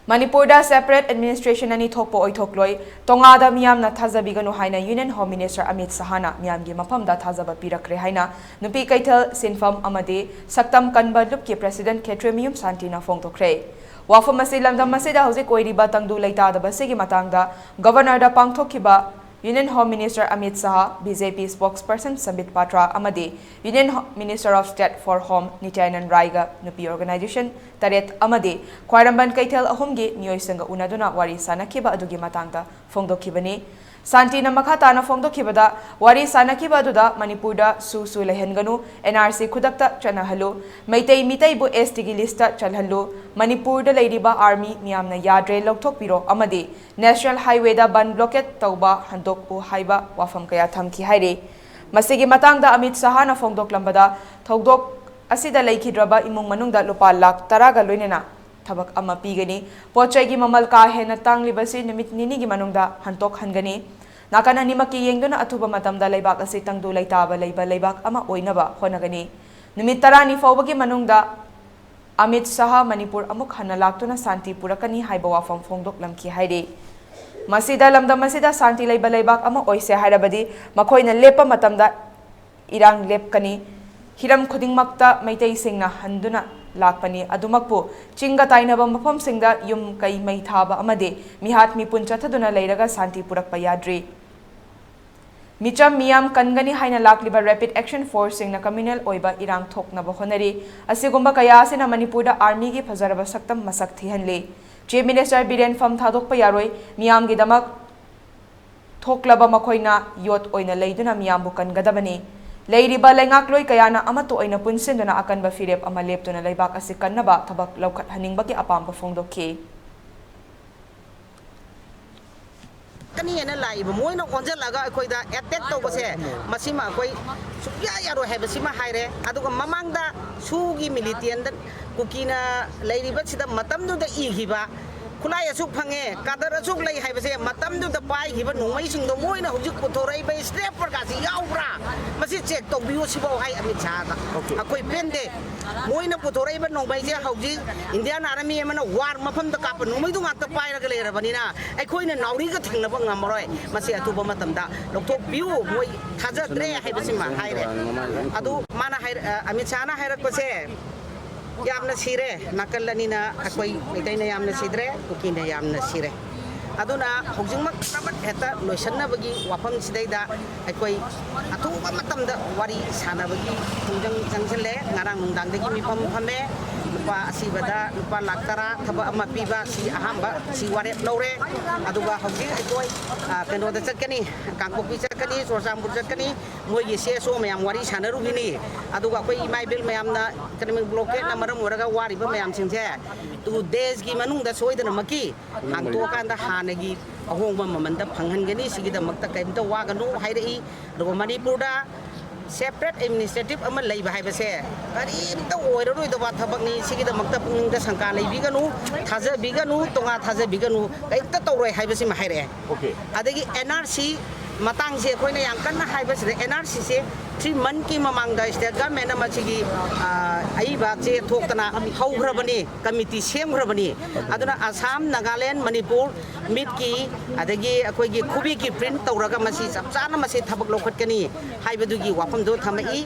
Manipurda separate administration ani thokpo oithokloi tongada miyamna thazabiganu haina Union Home Minister Amit Sahana miyamgi mafamda thazaba pirakre haina nupi kaithal sinfam amade saktam kanba lupki President Khetremiyum Santina phongtokre wafam asi lamdam masida hojik oiriba tangdu leitadaba sigi matangda Governor da pangthokhiba Union Home Minister Amit Saha, BJP spokesperson Sambit Patra amadi Union Minister of State for Home Nityanan Raiga nupi organization taret amadi Khwairamban Kaithal ahumgi mioisanga unaduna wari sanakhiba adugi matangda phongdokhibani Santina makhatana phongdokhibada wari sanakhiba aduda Manipurda su lehenganu NRC khudakta chanahalu maitai mitai bu ST gi lista chalhalu Manipurda leiriba army miyamna yadre lokthokpiro amadi National Highway da ban blockade tauba handokpu haiba wafam kaya thamki haire masigi matangda Amit Sahana phongdoklambada thogdok asida leikhidraba imung manungda lupa lakh 10 ga loinena thabak ama pigani pochai gi mamal ka hena tanglibasi numit nini gi manungda hantok hangani nakan animaki yengduna athuba matamda leibak asi tangdu leitaba leiba leibak ama oinaba honagani numit 10 fawbagi manungda Amit Saha Manipur amuk hana laktuna santi purakani haiba wafam phongdok lamki haire masida lamda masida santi leiba leibak ama oise hairabadi makoina lepa matamda irang lepkani hiram khudingmakta maitai singna handuna lakpani adumakpu chinga tainaba mafam singda yum kai mai thaba amade mihat mipun chathaduna leiraga santi purakpa yadri Micham miyam kangani haina lakliba Rapid Action Force singna communal oiba irang thoknaba honari asigumba kaya sina Manipurda army gi phazaraba saktam masak thihanle Chief Minister Biren Pham thadokpa yaroi miyam gi damak thoklaba makoina yot oina leiduna miyam bu kangadabani leiriba lengakloi kayana amato oina punsinduna akanba firep ama leptuna leibak asi kannaba thabak laukhat haningbaki apamba phongdokhi kani ena lai ba moina onjal laga akoi da attack to base masima akoi sugya yaro he basima haire aduga mamangda sugi militian da kukina lairi ba sida matam du da ihiba kulai asuk phange kadar asuk lai hai base matam du da pai hiba nungmai sing do moina hujik puthorai ba step par ka si yaubra masi check to biu sibo hai Amit Saha da akoi pende moina puthorai ba nungmai je hauji Indian Army emana war mafam da kap nungmai du ngata pai ra gale ra banina ai khoina nauri ga thengna ba ngamroi masi atuba matam da lokthok biu moi thajadre hai basima haire adu mana hai Amit Saha na hairak base yamna sire nakallanina akoi meitaina yamna sidre kukina yamna sire aduna hojingmak tabat heta loisanabagi wafam sidaida akoi atuba matamda wari sanabagi tungjang jangchale ngarang nungdangdagi mifam phame lupa asibada lupa laktara thaba ama piba si ahamba si waret lore aduga hojing akoi keno da chatkani kangkopi chatkani sorsambur chatkani moi gi seso mayam wari sanaru bini aduga akoi imai bil mayamna economic blockade na maram oraga wari ba mayam singse tu desh gi manung da soidana maki hang to kanda hanagi ahongba mamanda phanghangani sigida makta kaimta waganu hairei do Manipurda separate administrative ama leiba haibase karimta oiroi da wathabakni sigida makta pungda sangka leibiganu thaja biganu tonga thaja biganu kaita toroi haibase ma haire okay adagi NRC matang se khoina yang kanna haibase NRC se 3 month ki mamangda state government ama sigi ai ba che thoktana haugrabani committee semgrabani aduna Assam Nagaland Manipur mid ki adagi akoi gi khubi ki print tawraga masi chapchana masi thabak lokhatkani haibadugi wafam do thamai